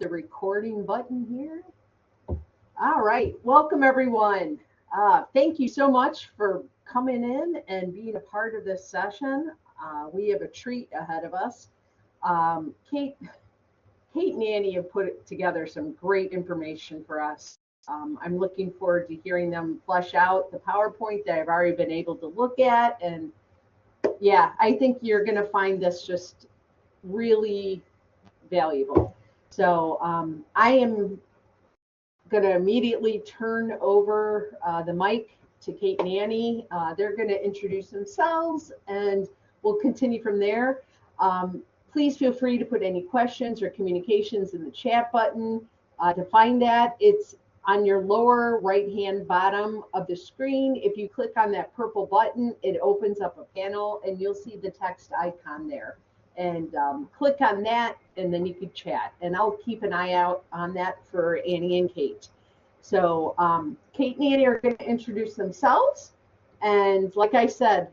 the recording button here. All right, welcome everyone. Thank you so much for coming in and being a part of this session. We have a treat ahead of us. Kate and Annie have put together some great information for us. I'm looking forward to hearing them flesh out the PowerPoint that I've already been able to look at. And yeah, I think you're going to find this just really valuable. So I am going to immediately turn over the mic to Kate and Annie. They're going to introduce themselves and we'll continue from there. Please feel free to put any questions or communications in the chat button. To find that, it's on your lower right-hand bottom of the screen. If you click on that purple button, it opens up a panel and you'll see the text icon there. And click on that and then you can chat. And I'll keep an eye out on that for Annie and Kate. So Kate and Annie are going to introduce themselves. And like I said,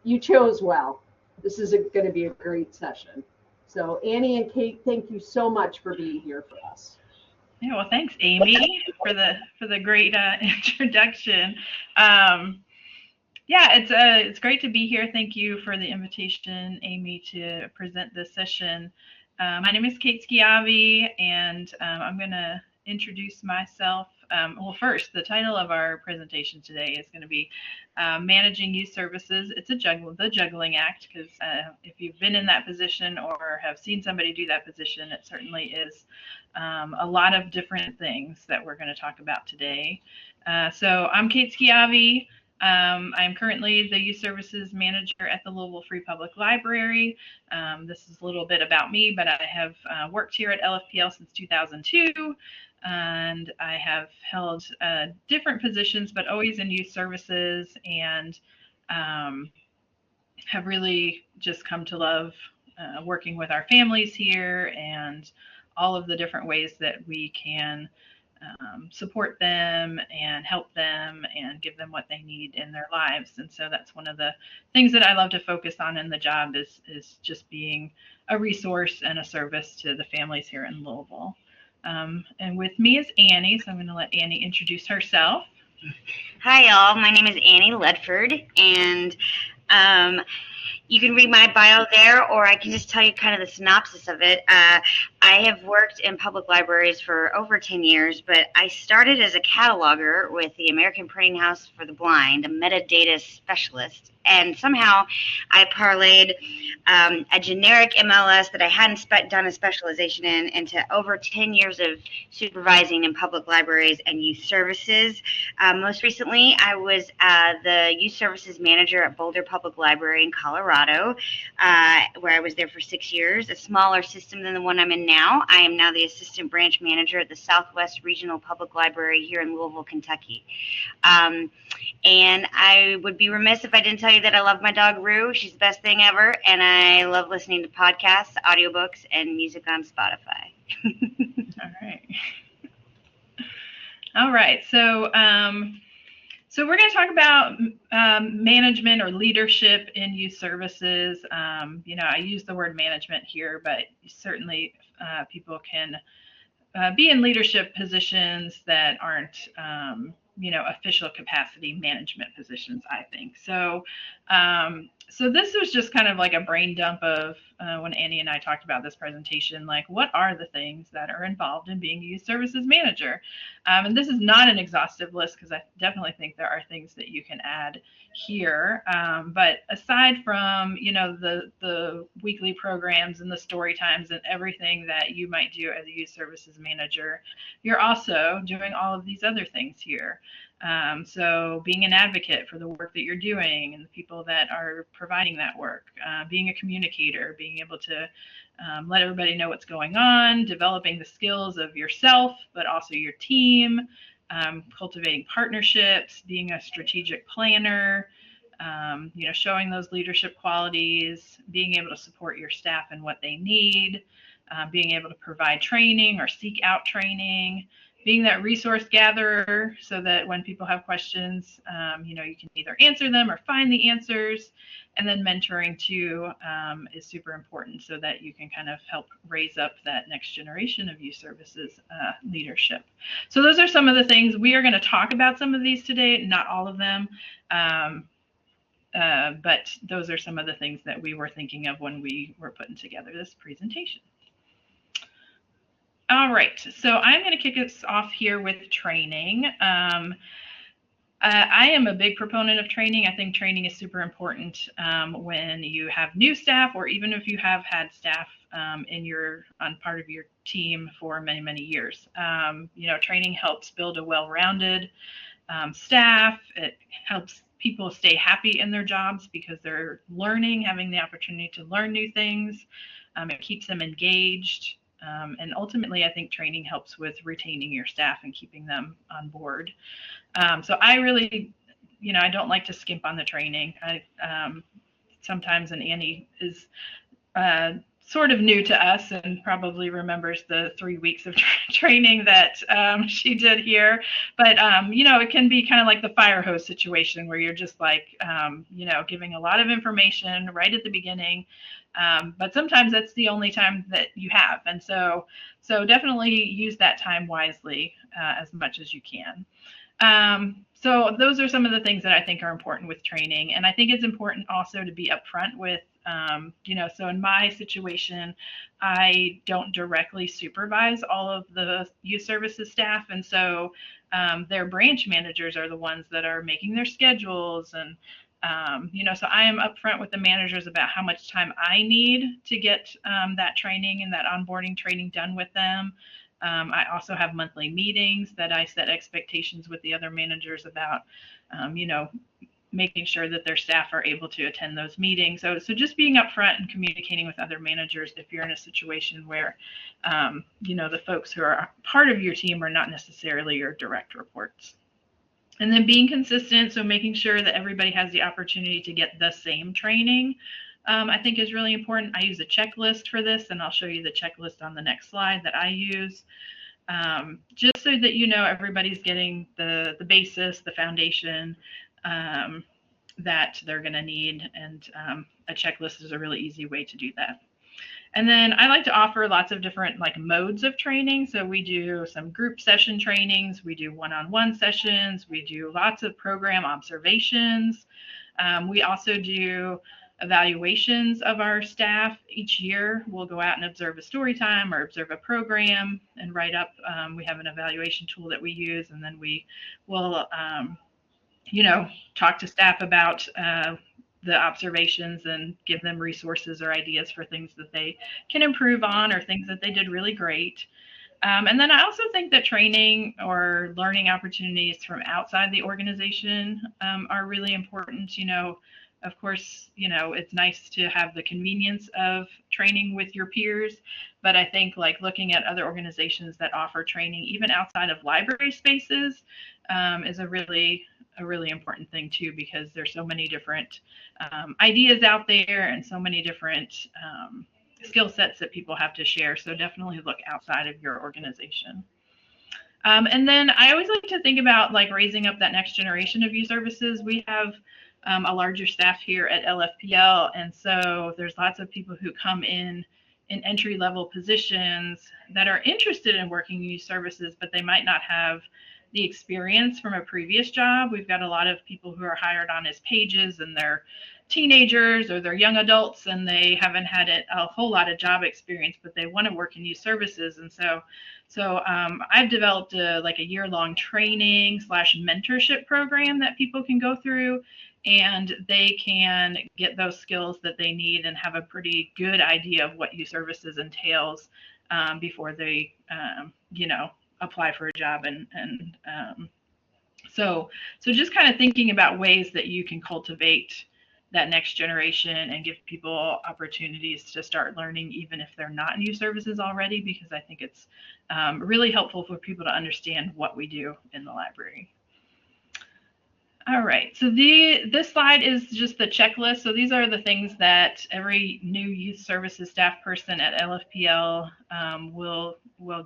you chose well. This is going to be a great session. So Annie and Kate, thank you so much for being here for us. Yeah, well, thanks, Amy, for the great introduction. Yeah, it's great to be here. Thank you for the invitation, Amy, to present this session. My name is Kate Schiavi, and I'm going to introduce myself. Well, first, the title of our presentation today is going to be Managing Youth Services. It's the Juggling Act, because if you've been in that position or have seen somebody do that position, it certainly is a lot of different things that we're going to talk about today. So I'm Kate Schiavi. I'm currently the Youth Services Manager at the Louisville Free Public Library. This is a little bit about me, but I have worked here at LFPL since 2002, and I have held different positions, but always in youth services, and have really just come to love working with our families here and all of the different ways that we can support them and help them and give them what they need in their lives. And so that's one of the things that I love to focus on in the job is just being a resource and a service to the families here in Louisville. And with me is Annie, so I'm going to let Annie introduce herself. Hi, y'all. My name is Annie Ledford, and you can read my bio there, or I can just tell you kind of the synopsis of it. I have worked in public libraries for over 10 years, but I started as a cataloger with the American Printing House for the Blind, a metadata specialist, and somehow I parlayed a generic MLS that I hadn't done a specialization in into over 10 years of supervising in public libraries and youth services. Most recently, I was the youth services manager at Boulder Public Library in Colorado, where I was there for 6 years, a smaller system than the one I'm in now. I am now the assistant branch manager at the Southwest Regional Public Library here in Louisville, Kentucky. And I would be remiss if I didn't tell you that I love my dog, Rue. She's the best thing ever. And I love listening to podcasts, audiobooks, and music on Spotify. All right. So we're going to talk about management or leadership in youth services. I use the word management here, but certainly people can be in leadership positions that aren't official capacity management positions, I think. So this was just kind of like a brain dump of when Annie and I talked about this presentation, like what are the things that are involved in being a youth services manager? And this is not an exhaustive list because I definitely think there are things that you can add here. But aside from, the weekly programs and the story times and everything that you might do as a youth services manager, you're also doing all of these other things here. So being an advocate for the work that you're doing and the people that are providing that work, being a communicator, being able to let everybody know what's going on, developing the skills of yourself, but also your team, cultivating partnerships, being a strategic planner, showing those leadership qualities, being able to support your staff and what they need, being able to provide training or seek out training, being that resource gatherer so that when people have questions, you know, you can either answer them or find the answers. And then mentoring too is super important so that you can kind of help raise up that next generation of youth services leadership. So those are some of the things. We are going to talk about some of these today, not all of them. But those are some of the things that we were thinking of when we were putting together this presentation. All right, so I'm going to kick us off here with training. I am a big proponent of training. I think training is super important when you have new staff, or even if you have had staff on part of your team for many, many years. You know, training helps build a well-rounded staff. It helps people stay happy in their jobs because they're learning, having the opportunity to learn new things. It keeps them engaged. And ultimately, I think training helps with retaining your staff and keeping them on board. So I really, you know, I don't like to skimp on the training. Sometimes, and Annie is sort of new to us and probably remembers the 3 weeks of training that she did here. But, you know, it can be kind of like the fire hose situation where you're just like, you know, giving a lot of information right at the beginning. But sometimes that's the only time that you have. And so definitely use that time wisely as much as you can. So those are some of the things that I think are important with training. And I think it's important also to be upfront with, you know, so in my situation, I don't directly supervise all of the youth services staff. And so their branch managers are the ones that are making their schedules. And, you know, so I am upfront with the managers about how much time I need to get that training and that onboarding training done with them. I also have monthly meetings that I set expectations with the other managers about, you know, making sure that their staff are able to attend those meetings. So just being upfront and communicating with other managers if you're in a situation where, you know, the folks who are part of your team are not necessarily your direct reports. And then being consistent, so making sure that everybody has the opportunity to get the same training. I think is really important. I use a checklist for this, and I'll show you the checklist on the next slide that I use, just so that you know everybody's getting the basis, the foundation that they're going to need, and a checklist is a really easy way to do that. And then I like to offer lots of different like modes of training. So we do some group session trainings, we do one-on-one sessions, we do lots of program observations. We also do evaluations of our staff. Each year we'll go out and observe a story time or observe a program and write up. We have an evaluation tool that we use, and then we will you know, talk to staff about the observations and give them resources or ideas for things that they can improve on or things that they did really great. And then I also think that training or learning opportunities from outside the organization are really important. You know, of course, you know, it's nice to have the convenience of training with your peers, but I think like looking at other organizations that offer training even outside of library spaces is a really important thing too, because there's so many different ideas out there and so many different skill sets that people have to share. So definitely look outside of your organization. And then I always like to think about like raising up that next generation of youth services. We have a larger staff here at LFPL, and so there's lots of people who come in entry-level positions that are interested in working youth services, but they might not have the experience from a previous job. We've got a lot of people who are hired on as pages, and they're teenagers or they're young adults, and they haven't had a whole lot of job experience, but they want to work in youth services. And so I've developed a year-long training / mentorship program that people can go through, and they can get those skills that they need and have a pretty good idea of what youth services entails before they, you know, apply for a job. And so just kind of thinking about ways that you can cultivate that next generation and give people opportunities to start learning, even if they're not in youth services already, because I think it's really helpful for people to understand what we do in the library. All right, so this slide is just the checklist. So these are the things that every new youth services staff person at LFPL will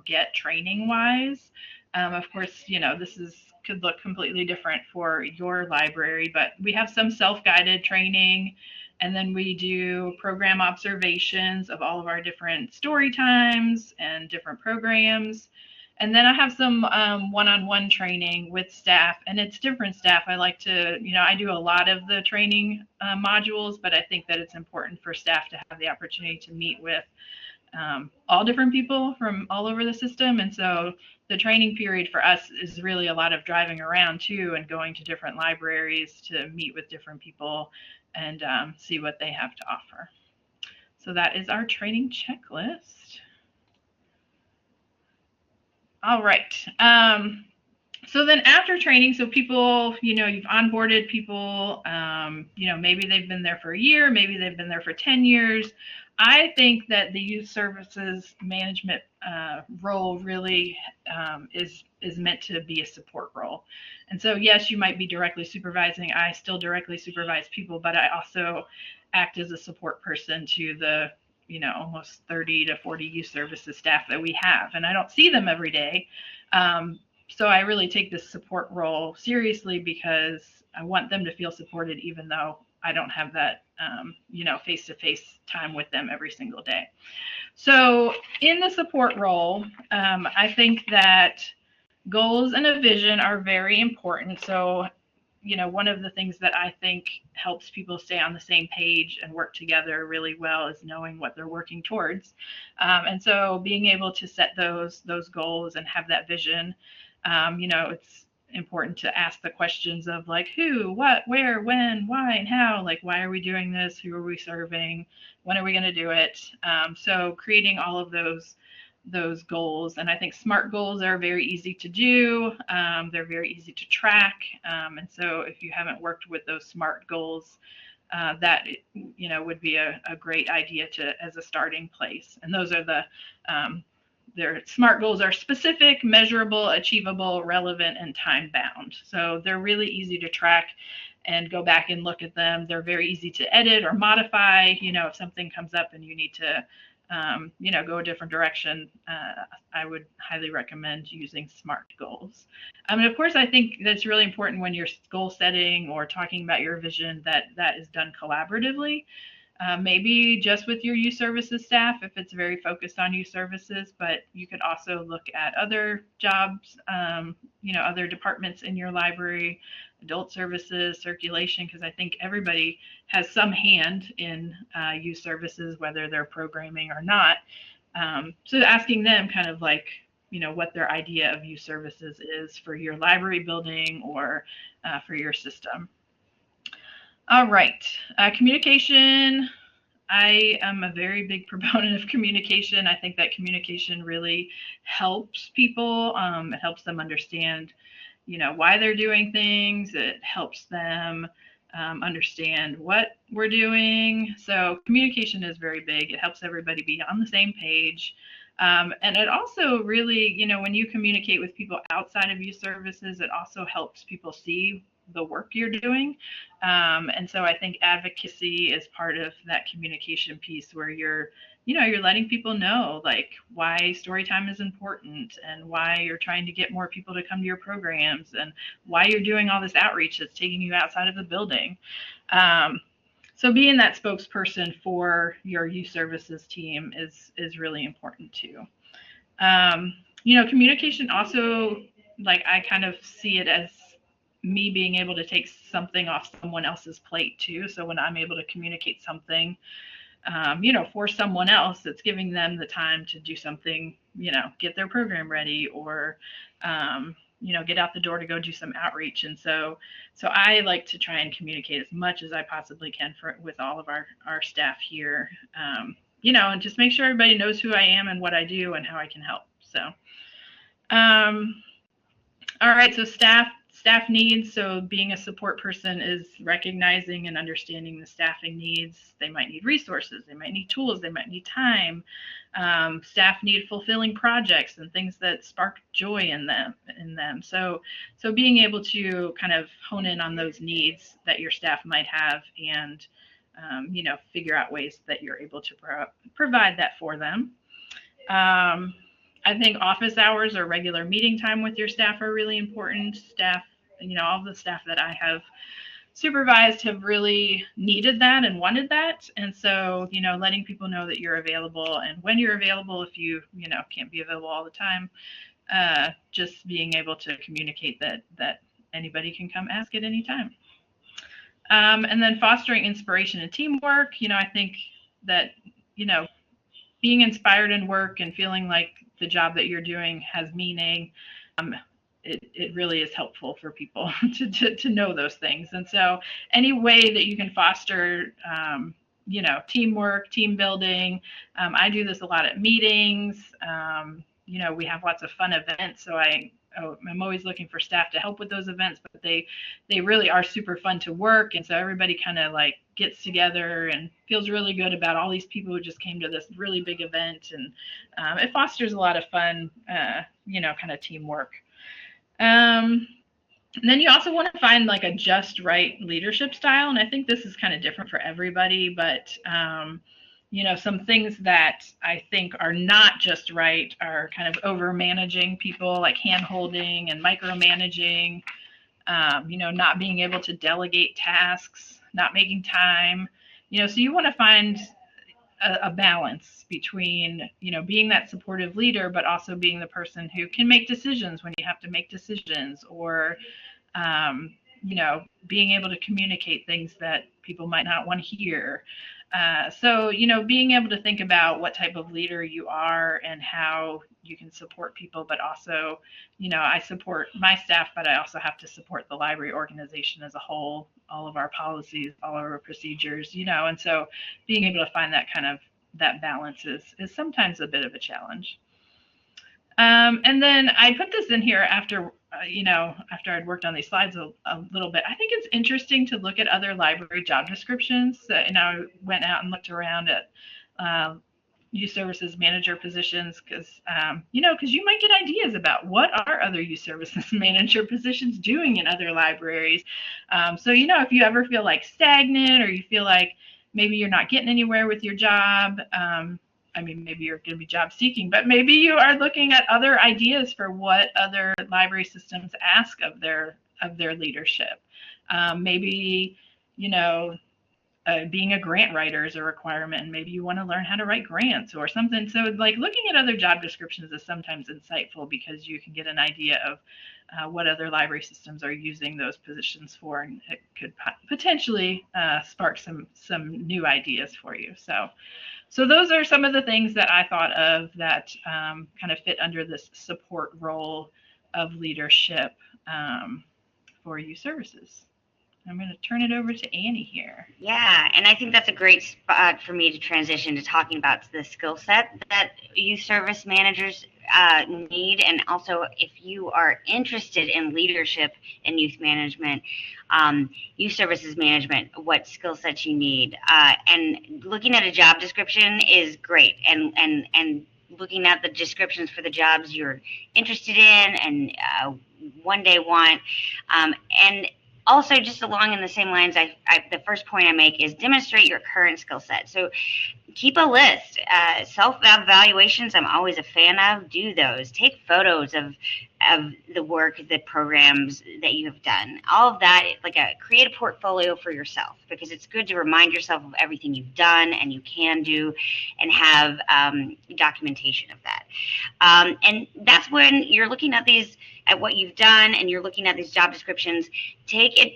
get training wise. Of course, this could look completely different for your library, but we have some self-guided training, and then we do program observations of all of our different story times and different programs. And then I have some one-on-one training with staff, and it's different staff. I like to, I do a lot of the training modules, but I think that it's important for staff to have the opportunity to meet with all different people from all over the system. And so the training period for us is really a lot of driving around too and going to different libraries to meet with different people and see what they have to offer. So that is our training checklist. All right. So then after training, so people, you've onboarded people, maybe they've been there for a year, maybe they've been there for 10 years. I think that the youth services management role really is meant to be a support role. And so, yes, you might be directly supervising. I still directly supervise people, but I also act as a support person to the almost 30 to 40 youth services staff that we have. And I don't see them every day. So I really take this support role seriously because I want them to feel supported, even though I don't have that, face-to-face time with them every single day. So in the support role, I think that goals and a vision are very important. So one of the things that I think helps people stay on the same page and work together really well is knowing what they're working towards. And so being able to set those goals and have that vision, it's important to ask the questions of like who, what, where, when, why, and how. Like, why are we doing this? Who are we serving? When are we going to do it? So creating all of those goals. And I think SMART goals are very easy to do. They're very easy to track. And so if you haven't worked with those SMART goals, that would be a great idea as a starting place. And those are their SMART goals are specific, measurable, achievable, relevant, and time bound. So they're really easy to track and go back and look at them. They're very easy to edit or modify. If something comes up and you need to go a different direction, I would highly recommend using SMART goals. And of course, I think that's really important when you're goal setting or talking about your vision that is done collaboratively. Maybe just with your youth services staff if it's very focused on youth services, but you could also look at other jobs, other departments in your library, adult services, circulation, because I think everybody has some hand in youth services, whether they're programming or not. So asking them kind of like, what their idea of youth services is for your library building or for your system. All right, communication. I am a very big proponent of communication. I think that communication really helps people. It helps them understand, why they're doing things. It helps them understand what we're doing. So communication is very big. It helps everybody be on the same page. And it also really, when you communicate with people outside of youth services, it also helps people see the work you're doing. And so I think advocacy is part of that communication piece where you're letting people know like why storytime is important and why you're trying to get more people to come to your programs and why you're doing all this outreach that's taking you outside of the building. So being that spokesperson for your youth services team is really important too. Communication also, like I kind of see it as me being able to take something off someone else's plate too. So when I'm able to communicate something, for someone else, it's giving them the time to do something, get their program ready or, get out the door to go do some outreach. And so I like to try and communicate as much as I possibly can with all of our staff here, and just make sure everybody knows who I am and what I do and how I can help. So, all right. So staff needs. So being a support person is recognizing and understanding the staffing needs. They might need resources. They might need tools. They might need time. Staff need fulfilling projects and things that spark joy in them. So being able to kind of hone in on those needs that your staff might have and, figure out ways that you're able to provide that for them. I think office hours or regular meeting time with your staff are really important. Staff, all the staff that I have supervised have really needed that and wanted that. And so, letting people know that you're available and when you're available, if you, can't be available all the time, just being able to communicate that anybody can come ask at any time. And then fostering inspiration and teamwork. I think that, being inspired in work and feeling like the job that you're doing has meaning, it really is helpful for people to know those things. And so any way that you can foster, teamwork, team building. I do this a lot at meetings. We have lots of fun events. So I'm always looking for staff to help with those events, but they really are super fun to work. And so everybody kind of like gets together and feels really good about all these people who just came to this really big event. And it fosters a lot of fun, kind of teamwork. And then you also want to find like a just right leadership style. And I think this is kind of different for everybody, but some things that I think are not just right are kind of over managing people, like hand holding and micromanaging, not being able to delegate tasks, not making time, so you want to find a balance between, being that supportive leader, but also being the person who can make decisions when you have to make decisions, or, being able to communicate things that people might not want to hear. So, being able to think about what type of leader you are and how you can support people, but also, I support my staff, but I also have to support the library organization as a whole, all of our policies, all of our procedures, and so being able to find that balance is sometimes a bit of a challenge. And then I put this in here after I'd worked on these slides a little bit. I think it's interesting to look at other library job descriptions. And I went out and looked around at youth services manager positions because you might get ideas about what are other youth services manager positions doing in other libraries. So, if you ever feel like stagnant or you feel like maybe you're not getting anywhere with your job, maybe you're going to be job seeking, but maybe you are looking at other ideas for what other library systems ask of their leadership. Maybe, being a grant writer is a requirement, and maybe you want to learn how to write grants or something. So like looking at other job descriptions is sometimes insightful because you can get an idea of what other library systems are using those positions for, and it could potentially spark some new ideas for you. So those are some of the things that I thought of that kind of fit under this support role of leadership for youth services. I'm going to turn it over to Annie here. Yeah, and I think that's a great spot for me to transition to talking about the skill set that youth service managers need, and also if you are interested in leadership and youth management, youth services management, what skill sets you need. And looking at a job description is great, and looking at the descriptions for the jobs you're interested in and one day want, and also, just along in the same lines, the first point I make is demonstrate your current skill set. So keep a list. Self-evaluations, I'm always a fan of. Do those. Take photos of the work, the programs that you have done. All of that, create a portfolio for yourself, because it's good to remind yourself of everything you've done and you can do, and have documentation of that. And that's when you're looking at what you've done and you're looking at these job descriptions, take it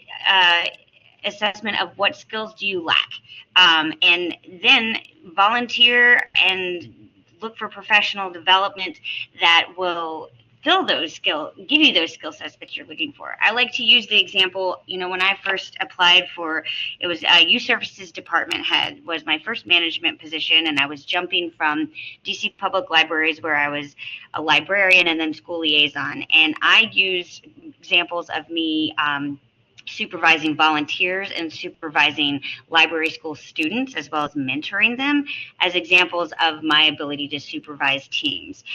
assessment of what skills do you lack, and then volunteer and look for professional development that will give you those skill sets that you're looking for. I like to use the example, when I first applied it was youth services department head was my first management position, and I was jumping from DC Public Libraries, where I was a librarian and then school liaison. And I used examples of me supervising volunteers and supervising library school students, as well as mentoring them, as examples of my ability to supervise teams.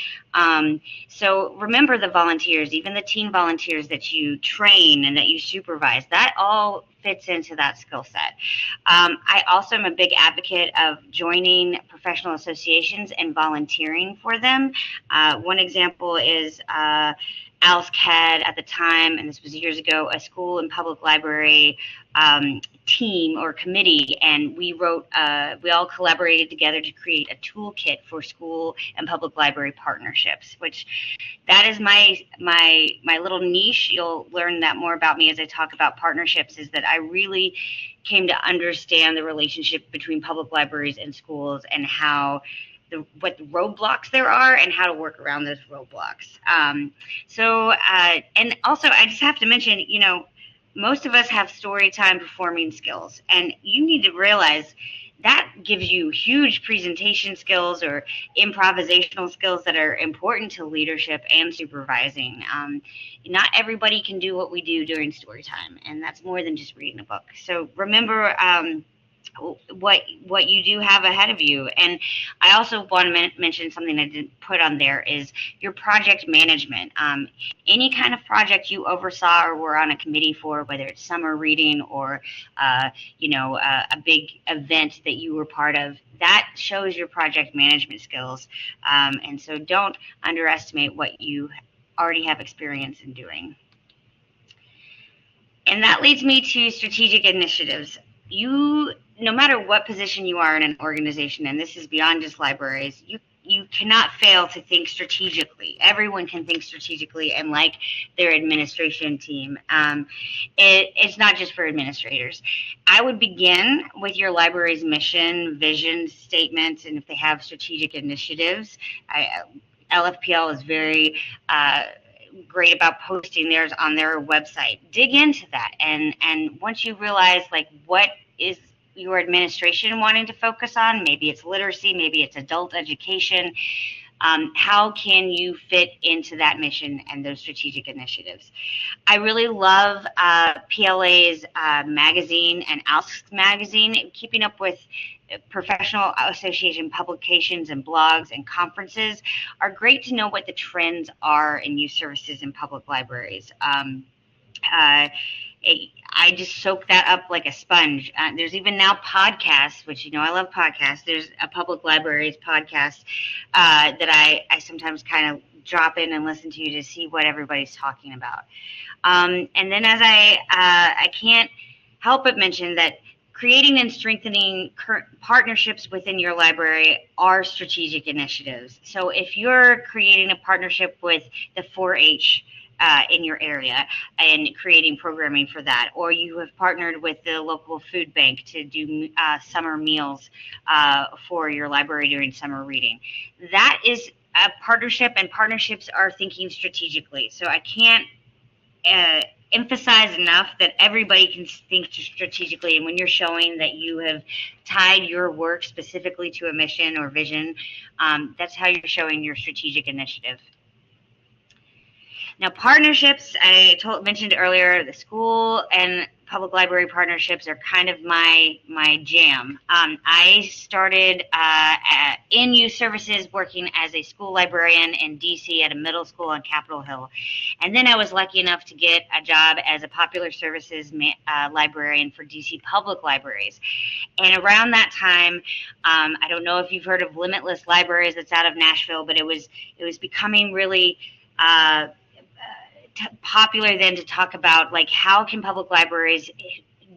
So remember the volunteers, even the teen volunteers that you train and that you supervise, that all fits into that skill set. I also am a big advocate of joining professional associations and volunteering for them. One example is ALSC had at the time, and this was years ago, a school and public library team or committee, and we all collaborated together to create a toolkit for school and public library partnerships, which that is my little niche. You'll learn that more about me as I talk about partnerships, is that I really came to understand the relationship between public libraries and schools and what the roadblocks there are and how to work around those roadblocks. And also I just have to mention, most of us have story time performing skills, and you need to realize that gives you huge presentation skills or improvisational skills that are important to leadership and supervising. Not everybody can do what we do during story time, and that's more than just reading a book. So remember what you do have ahead of you. And I also want to mention something I didn't put on there is your project management. Any kind of project you oversaw or were on a committee for, whether it's summer reading or a big event that you were part of, that shows your project management skills. And so don't underestimate what you already have experience in doing. And that leads me to strategic initiatives. No matter what position you are in an organization, and this is beyond just libraries, you cannot fail to think strategically. Everyone can think strategically, and like their administration team. It's not just for administrators. I would begin with your library's mission, vision, statements, and if they have strategic initiatives. LFPL is very great about posting theirs on their website. Dig into that, and once you realize what is your administration wanting to focus on, maybe it's literacy, maybe it's adult education, how can you fit into that mission and those strategic initiatives? I really love PLA's magazine and ALSC magazine. Keeping up with professional association publications and blogs and conferences are great to know what the trends are in youth services in public libraries. I just soak that up like a sponge. There's even now podcasts, which, I love podcasts. There's a public libraries podcast that I sometimes kind of drop in and listen to see what everybody's talking about. And then as I can't help but mention that creating and strengthening current partnerships within your library are strategic initiatives. So if you're creating a partnership with the 4-H in your area and creating programming for that, or you have partnered with the local food bank to do summer meals for your library during summer reading, that is a partnership, and partnerships are thinking strategically. So I can't emphasize enough that everybody can think strategically, and when you're showing that you have tied your work specifically to a mission or vision, that's how you're showing your strategic initiative. Now, partnerships, I mentioned earlier, the school and public library partnerships are kind of my jam. I started in youth services working as a school librarian in DC at a middle school on Capitol Hill. And then I was lucky enough to get a job as a popular services librarian for DC public libraries. And around that time, I don't know if you've heard of Limitless Libraries, that's out of Nashville, but it was becoming really popular then to talk about how can public libraries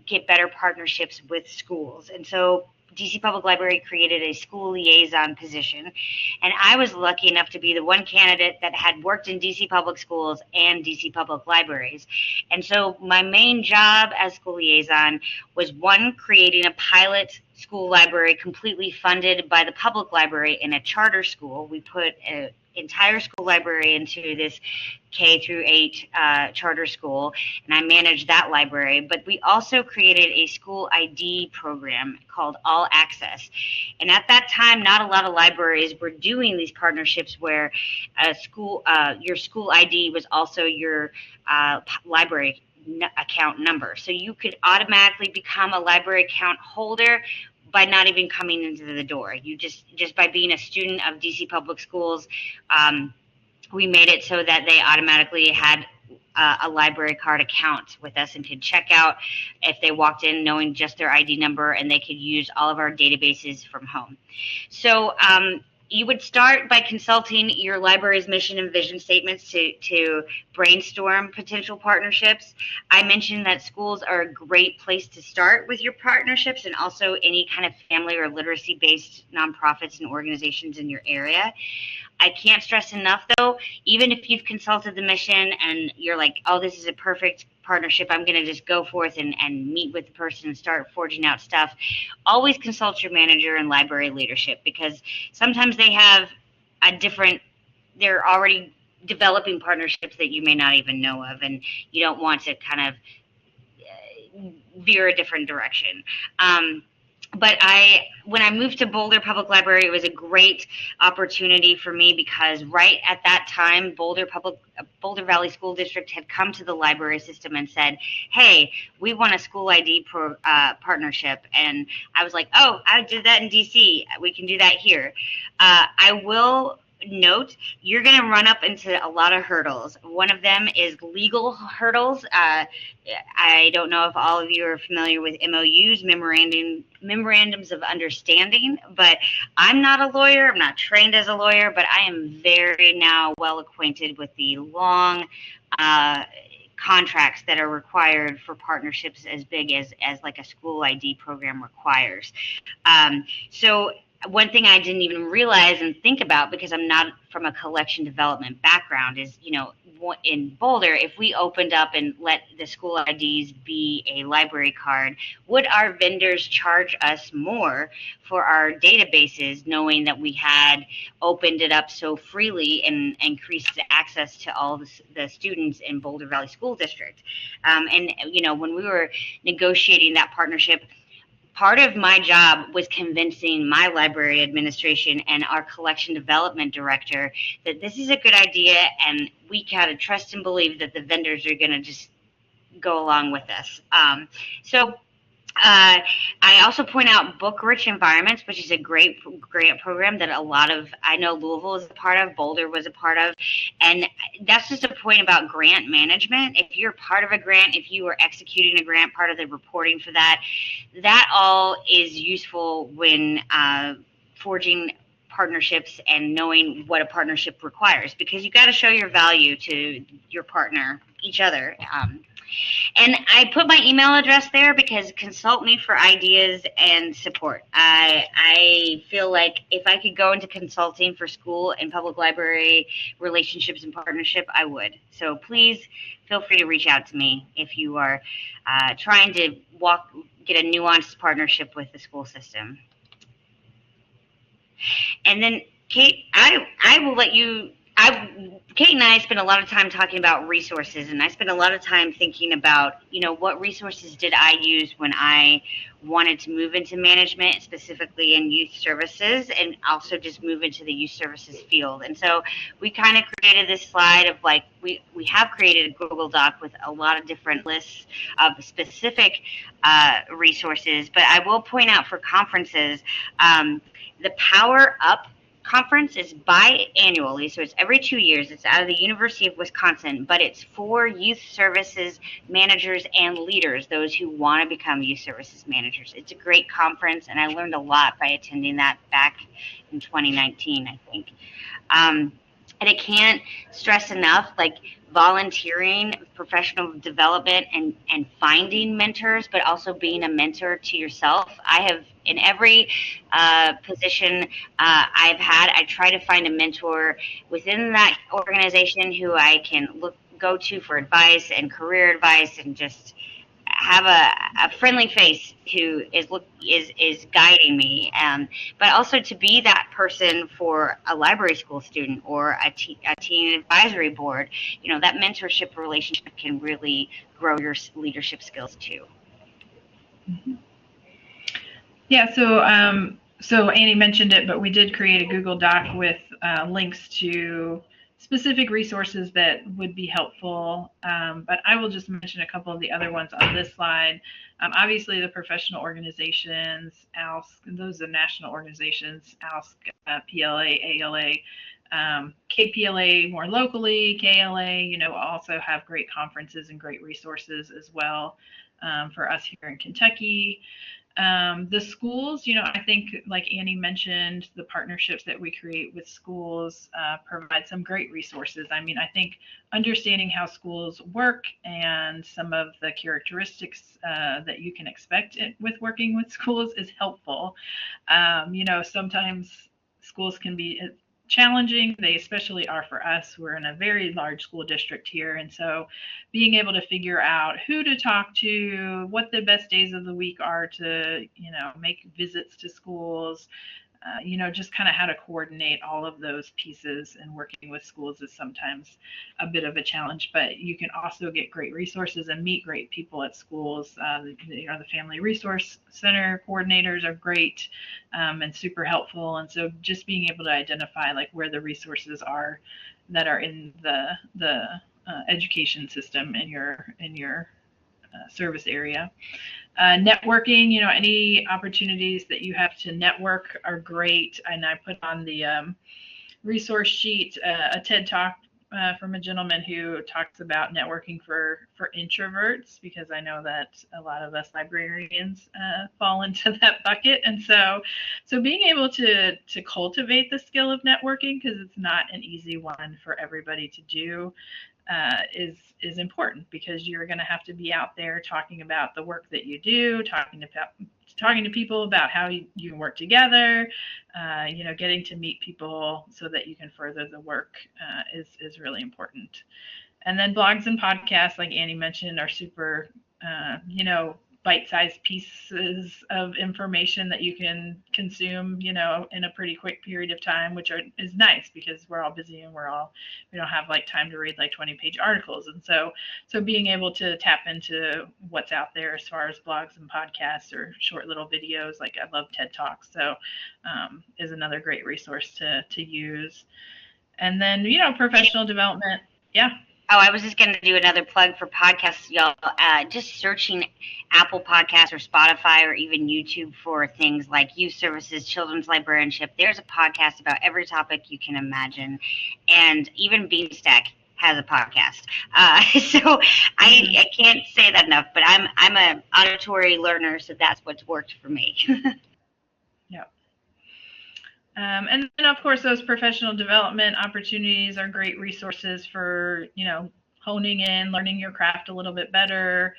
get better partnerships with schools. And so DC Public Library created a school liaison position, and I was lucky enough to be the one candidate that had worked in DC public schools and DC public libraries. And so my main job as school liaison was, one, creating a pilot school library completely funded by the public library in a charter school. We put an entire school library into this K-8 charter school, and I managed that library. But we also created a school ID program called All Access. And at that time, not a lot of libraries were doing these partnerships where your school ID was also your library account number. So you could automatically become a library account holder by not even coming into the door. You just by being a student of DC Public Schools, we made it so that they automatically had a library card account with us and could check out if they walked in knowing just their ID number, and they could use all of our databases from home. So you would start by consulting your library's mission and vision statements to brainstorm potential partnerships. I mentioned that schools are a great place to start with your partnerships, and also any kind of family or literacy-based nonprofits and organizations in your area. I can't stress enough, though, even if you've consulted the mission and you're like, oh, this is a perfect partnership, I'm going to just go forth and meet with the person and start forging out stuff, always consult your manager and library leadership, because sometimes they have they're already developing partnerships that you may not even know of, and you don't want to kind of veer a different direction. But when I moved to Boulder Public Library, it was a great opportunity for me, because right at that time, Boulder Valley School District had come to the library system and said, hey, we want a school ID partnership. And I was like, oh, I did that in DC. We can do that here. I will note, you're going to run up into a lot of hurdles. One of them is legal hurdles. I don't know if all of you are familiar with MOUs, memorandums of understanding, but I'm not a lawyer. I'm not trained as a lawyer, but I am very now well acquainted with the long contracts that are required for partnerships as big as like a school ID program requires. So one thing I didn't even realize and think about, because I'm not from a collection development background, is, in Boulder, if we opened up and let the school IDs be a library card, would our vendors charge us more for our databases, knowing that we had opened it up so freely and increased the access to all the students in Boulder Valley School District? And when we were negotiating that partnership, part of my job was convincing my library administration and our collection development director that this is a good idea, and we gotta trust and believe that the vendors are gonna just go along with us. I also point out Book Rich Environments, which is a great grant program that I know Louisville is a part of, Boulder was a part of, and that's just a point about grant management. If you're part of a grant, if you are executing a grant, part of the reporting for that all is useful when forging partnerships and knowing what a partnership requires, because you got to show your value to your partner, each other. And I put my email address there because consult me for ideas and support. I feel like if I could go into consulting for school and public library relationships and partnership, I would. So please feel free to reach out to me if you are trying to get a nuanced partnership with the school system. And then, Kate, I will let you. Kate and I spend a lot of time talking about resources, and I spend a lot of time thinking about, what resources did I use when I wanted to move into management, specifically in youth services, and also just move into the youth services field. And so we kind of created this slide of we have created a Google Doc with a lot of different lists of specific resources, but I will point out for conferences, the Power Up conference is biannually, so it's every 2 years. It's out of the University of Wisconsin, but it's for youth services managers and leaders, those who want to become youth services managers. It's a great conference, and I learned a lot by attending that back in 2019, I think. And I can't stress enough, volunteering, professional development, and finding mentors, but also being a mentor to yourself. I have, in every position I've had, I try to find a mentor within that organization who I can go to for advice and career advice, and just have a friendly face who is guiding me, but also to be that person for a library school student or a teen advisory board. That mentorship relationship can really grow your leadership skills too. Mm-hmm. Yeah, so Annie mentioned it, but we did create a Google Doc with links to specific resources that would be helpful, but I will just mention a couple of the other ones on this slide. Obviously, the professional organizations, ALSC, and those are national organizations, ALSC, PLA, ALA, KPLA more locally, KLA, also have great conferences and great resources as well for us here in Kentucky. The schools, I think, like Annie mentioned, the partnerships that we create with schools provide some great resources. I mean, I think understanding how schools work and some of the characteristics that you can expect with working with schools is helpful. Sometimes schools can be challenging. They especially are for us. We're in a very large school district here. And so being able to figure out who to talk to, what the best days of the week are to, make visits to schools, just kind of how to coordinate all of those pieces, and working with schools is sometimes a bit of a challenge, but you can also get great resources and meet great people at schools. The Family Resource Center coordinators are great and super helpful. And so just being able to identify like where the resources are that are in the education system in your service area. Networking, any opportunities that you have to network are great. And I put on the resource sheet a TED Talk from a gentleman who talks about networking for introverts, because I know that a lot of us librarians fall into that bucket. And so being able to cultivate the skill of networking, because it's not an easy one for everybody to do, is important, because you're going to have to be out there talking about the work that you do, talking to people about how you can work together, getting to meet people so that you can further the work is really important. And then blogs and podcasts, like Annie mentioned, are super, bite-sized pieces of information that you can consume, in a pretty quick period of time, which is nice, because we're all busy and we don't have like time to read like 20-page articles. And so being able to tap into what's out there as far as blogs and podcasts or short little videos, like I love TED Talks, so is another great resource to use. And then, professional development. Yeah. Oh, I was just going to do another plug for podcasts, y'all. Just searching Apple Podcasts or Spotify or even YouTube for things like youth services, children's librarianship. There's a podcast about every topic you can imagine. And even Beanstack has a podcast. So I can't say that enough, but I'm an auditory learner, so that's what's worked for me. Yeah. And then, of course, those professional development opportunities are great resources for, honing in, learning your craft a little bit better,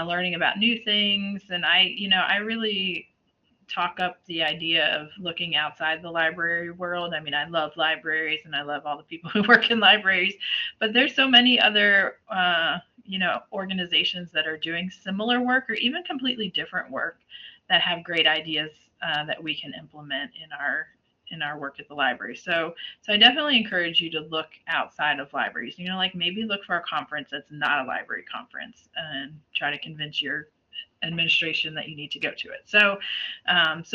learning about new things. And I really talk up the idea of looking outside the library world. I mean, I love libraries and I love all the people who work in libraries, but there's so many other, organizations that are doing similar work or even completely different work that have great ideas that we can implement in our work at the library. So I definitely encourage you to look outside of libraries, like maybe look for a conference that's not a library conference and try to convince your administration that you need to go to it. So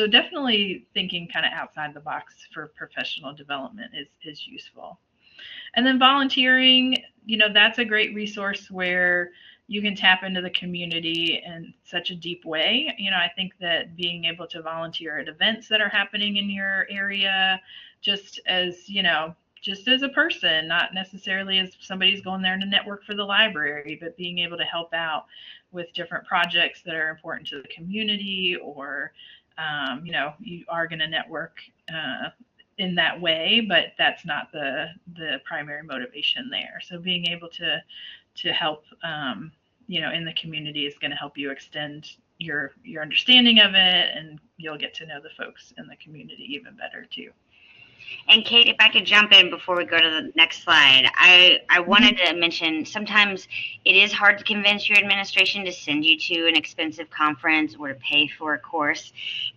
definitely thinking kind of outside the box for professional development is useful. And then volunteering, that's a great resource where you can tap into the community in such a deep way. I think that being able to volunteer at events that are happening in your area, just as a person, not necessarily as somebody's going there to network for the library, but being able to help out with different projects that are important to the community, or, you are going to network in that way, but that's not the primary motivation there. So being able to help, in the community is going to help you extend your understanding of it, and you'll get to know the folks in the community even better too. And Kate, if I could jump in before we go to the next slide, I wanted to mention sometimes it is hard to convince your administration to send you to an expensive conference or to pay for a course.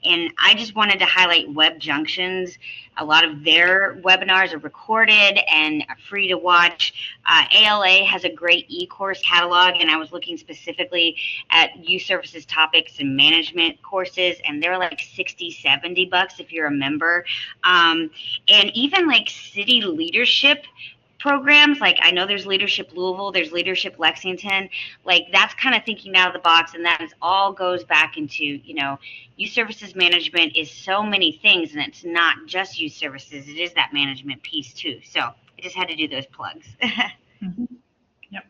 And I just wanted to highlight Web Junctions. A lot of their webinars are recorded and free to watch. ALA has a great e-course catalog, and I was looking specifically at youth services topics and management courses, and they're like $60-$70 if you're a member. And even like city leadership programs. Like I know there's Leadership Louisville, there's Leadership Lexington. Like that's kind of thinking out of the box, and that is all goes back into, youth services management is so many things, and it's not just youth services. It is that management piece too. So I just had to do those plugs. Mhm. Yep.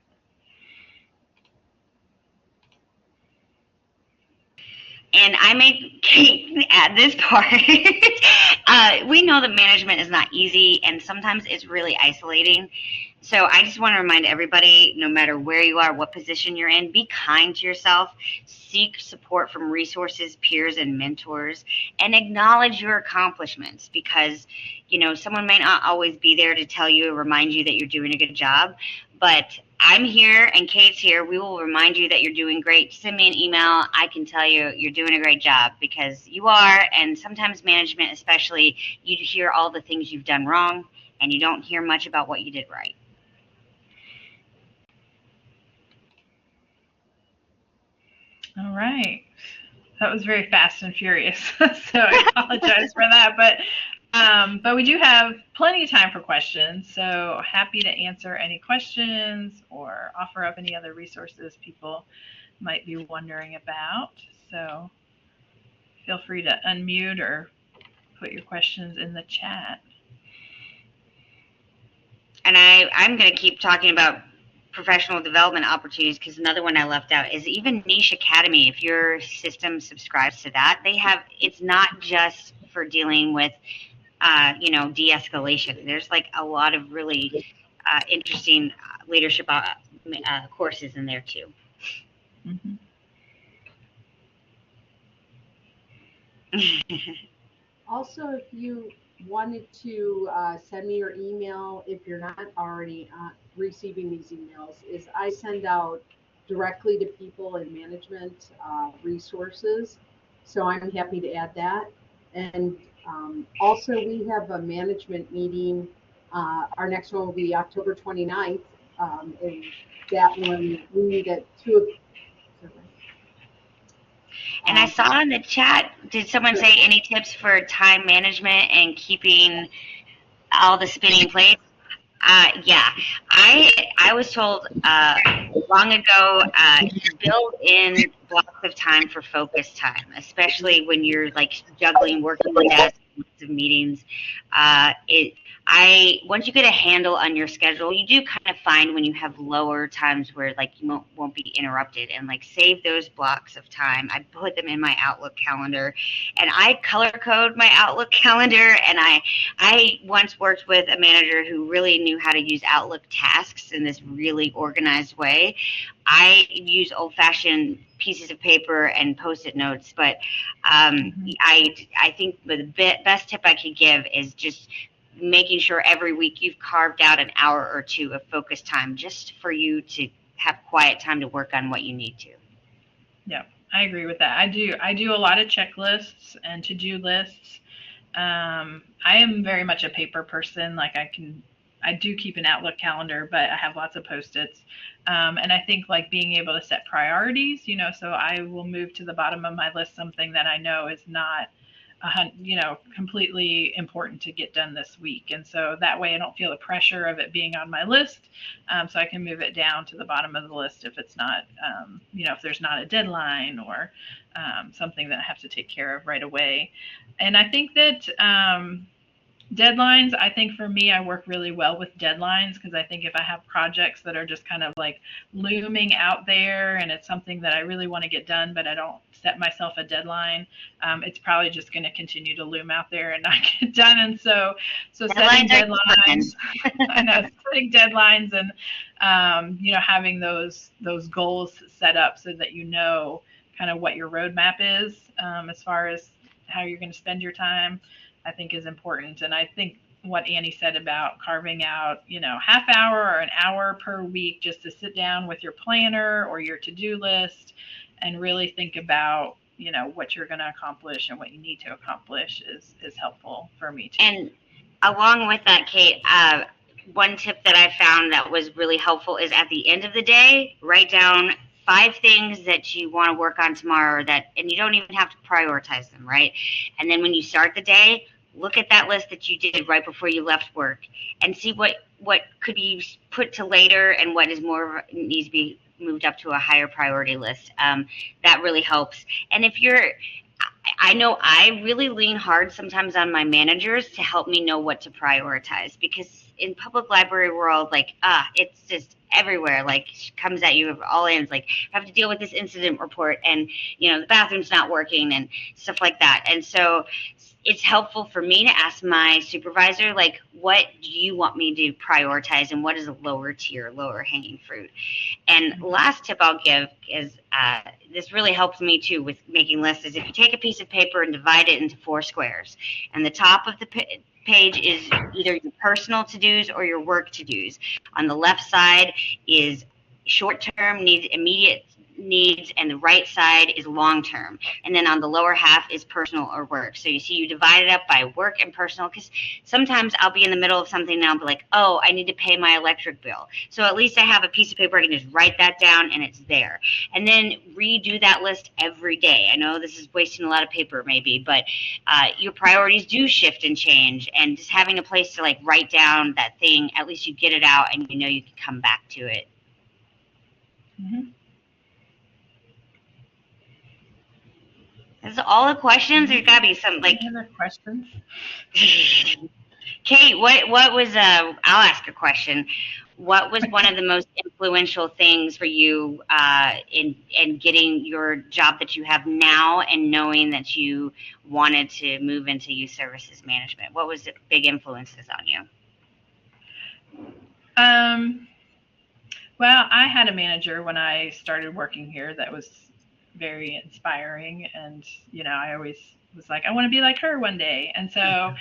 And I make Kate add this part. We know that management is not easy, and sometimes it's really isolating. So I just want to remind everybody, no matter where you are, what position you're in, be kind to yourself, seek support from resources, peers, and mentors, and acknowledge your accomplishments, because, someone may not always be there to tell you or remind you that you're doing a good job, but I'm here and Kate's here. We will remind you that you're doing great. Send me an email. I can tell you you're doing a great job, because you are. And sometimes management, especially, you hear all the things you've done wrong and you don't hear much about what you did right. All right. That was very fast and furious, so I apologize for that. But we do have plenty of time for questions, so happy to answer any questions or offer up any other resources people might be wondering about. So feel free to unmute or put your questions in the chat. And I'm going to keep talking about professional development opportunities, because another one I left out is even Niche Academy. If your system subscribes to that, it's not just for dealing with de-escalation. There's like a lot of really interesting leadership courses in there too. Mm-hmm. Also, if you wanted to send me your email, if you're not already receiving these emails, is I send out directly to people in management resources. So I'm happy to add that. And also, we have a management meeting. Our next one will be October 29th. And that one we meet at 2 o'clock. And I saw in the chat, did someone say any tips for time management and keeping all the spinning plates? Yeah, I was told long ago, build in blocks of time for focus time, especially when you're like juggling, working the desk, lots of meetings. Once you get a handle on your schedule, you do kind of find when you have lower times where like you won't be interrupted, and like save those blocks of time. I put them in my Outlook calendar, and I color code my Outlook calendar. And I once worked with a manager who really knew how to use Outlook tasks in this really organized way. I use old-fashioned pieces of paper and Post-it notes, but I think the best tip I could give is just making sure every week you've carved out an hour or two of focus time just for you to have quiet time to work on what you need to. Yeah, I agree with that. I do a lot of checklists and to-do lists. I am very much a paper person. Like I do keep an Outlook calendar, but I have lots of Post-its. And I think like being able to set priorities, so I will move to the bottom of my list something that I know is not completely important to get done this week. And so that way I don't feel the pressure of it being on my list. So I can move it down to the bottom of the list if it's not, if there's not a deadline or something that I have to take care of right away. And I think that deadlines, I think for me, I work really well with deadlines, because I think if I have projects that are just kind of like looming out there and it's something that I really want to get done, but I don't set myself a deadline, it's probably just going to continue to loom out there and not get done. And so setting deadlines, I know, setting deadlines and, having those goals set up so that kind of what your roadmap is as far as how you're going to spend your time, I think is important. And I think what Annie said about carving out, half hour or an hour per week just to sit down with your planner or your to-do list and really think about, what you're going to accomplish and what you need to accomplish is helpful for me too. And along with that, Kate, one tip that I found that was really helpful is at the end of the day, write down 5 things that you want to work on tomorrow and you don't even have to prioritize them, right? And then when you start the day, look at that list that you did right before you left work and see what what could be put to later and what is more needs to be moved up to a higher priority list. That really helps. And if you're, I know I really lean hard sometimes on my managers to help me know what to prioritize, because in public library world, like, it's just everywhere, like comes at you of all ends, like I have to deal with this incident report and, you know, the bathroom's not working and stuff like that. And so it's helpful for me to ask my supervisor, like, what do you want me to prioritize and what is a lower tier, lower hanging fruit? And last tip I'll give is, this really helps me too with making lists, is if you take a piece of paper and divide it into 4 squares, and the top of the page is either your personal to-dos or your work to-dos. On the left side is short-term needs, immediate needs, and the right side is long-term. And then on the lower half is personal or work. So you see, you divide it up by work and personal, because sometimes I'll be in the middle of something and I'll be like, oh, I need to pay my electric bill. So at least I have a piece of paper, I can just write that down and it's there. And then redo that list every day. I know this is wasting a lot of paper maybe, but your priorities do shift and change, and just having a place to like write down that thing, at least you get it out and you know you can come back to it. Mm-hmm. Is all the questions? There's gotta be some like. Any other questions? Kate, what was I'll ask a question. What was one of the most influential things for you in getting your job that you have now and knowing that you wanted to move into youth services management? What was the big influences on you? Well, I had a manager when I started working here that was very inspiring, and you know, I always was like, I want to be like her one day. And so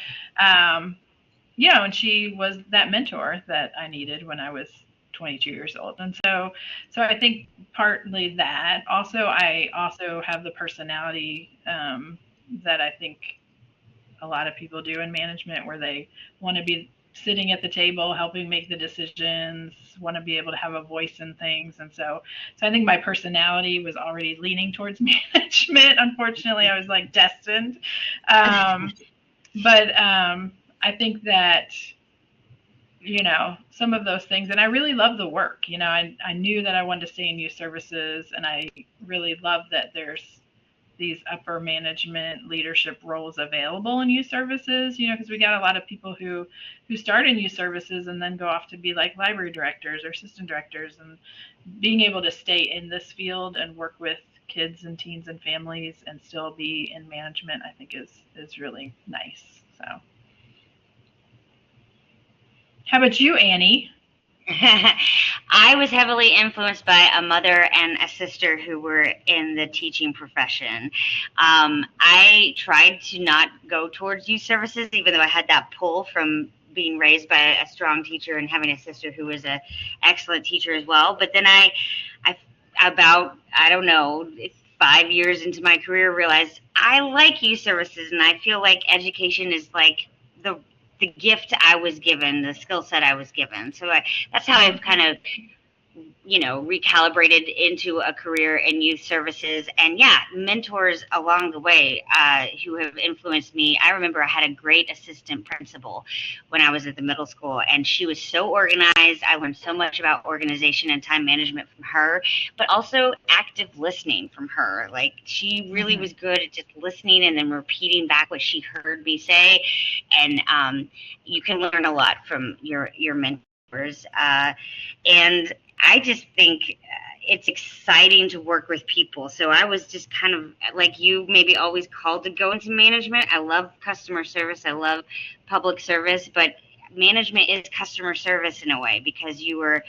you know, and she was that mentor that I needed when I was 22 years old. And so I think partly that. Also, I also have the personality that I think a lot of people do in management, where they want to be sitting at the table, helping make the decisions, want to be able to have a voice in things. And so I think my personality was already leaning towards management. Unfortunately, I was like destined. But I think that, you know, some of those things, and I really love the work. You know, I knew that I wanted to stay in youth services, and I really love that there's these upper management leadership roles available in youth services, you know, because we got a lot of people who start in youth services and then go off to be like library directors or assistant directors, and being able to stay in this field and work with kids and teens and families and still be in management, I think is really nice. So how about you, Annie? I was heavily influenced by a mother and a sister who were in the teaching profession. I tried to not go towards youth services, even though I had that pull from being raised by a strong teacher and having a sister who was an excellent teacher as well. But then I about, I don't know, 5 years into my career, realized I like youth services, and I feel like education is like the gift I was given, the skill set I was given. So that's how I've kind of, you know, recalibrated into a career in youth services. And yeah, mentors along the way who have influenced me. I remember I had a great assistant principal when I was at the middle school, and she was so organized. I learned so much about organization and time management from her, but also active listening from her. Like, she really was good at just listening and then repeating back what she heard me say. And you can learn a lot from your mentors. And I just think it's exciting to work with people. So I was just kind of like you, maybe always called to go into management. I love customer service. I love public service, but management is customer service in a way, because you are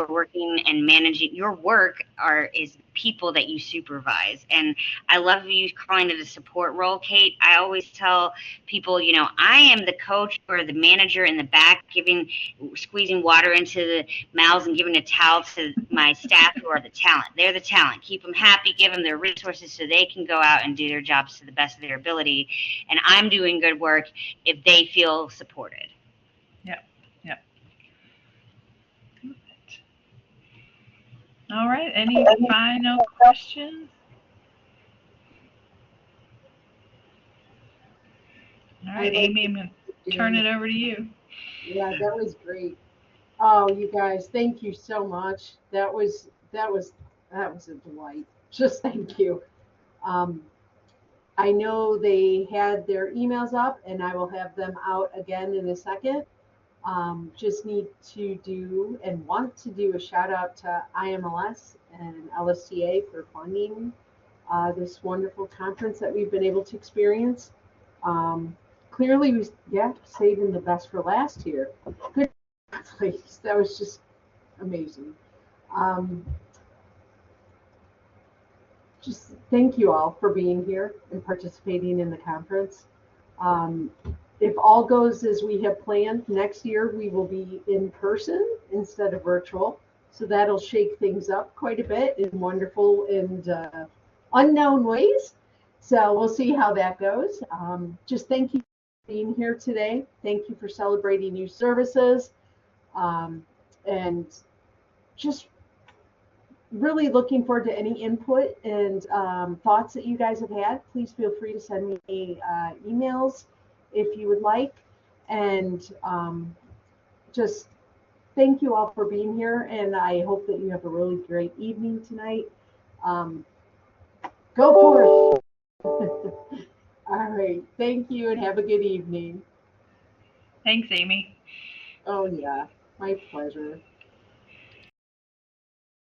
working and managing. Your work is people that you supervise. And I love you calling it a support role, Kate. I always tell people, you know, I am the coach or the manager in the back, squeezing water into the mouths and giving a towel to my staff who are the talent. They're the talent. Keep them happy, give them their resources so they can go out and do their jobs to the best of their ability. And I'm doing good work if they feel supported. Yep. All right. Any final questions? All right, Amy, I'm going to turn it over to you. Yeah, that was great. Oh, you guys, thank you so much. That was a delight. Just thank you. Um, I know they had their emails up, and I will have them out again in a second. Just need to do and want to do a shout out to IMLS and LSTA for funding this wonderful conference that we've been able to experience. Um, Clearly, saving the best for last here. Good place. That was just amazing. Um, just thank you all for being here and participating in the conference. Um, if all goes as we have planned, next year we will be in person instead of virtual. So that'll shake things up quite a bit in wonderful and unknown ways. So we'll see how that goes. Just thank you for being here today. Thank you for celebrating new services. And just really looking forward to any input and thoughts that you guys have had. Please feel free to send me emails if you would like. And just thank you all for being here. And I hope that you have a really great evening tonight. Go for it. All right. Thank you and have a good evening. Thanks, Amy. Oh, yeah. My pleasure.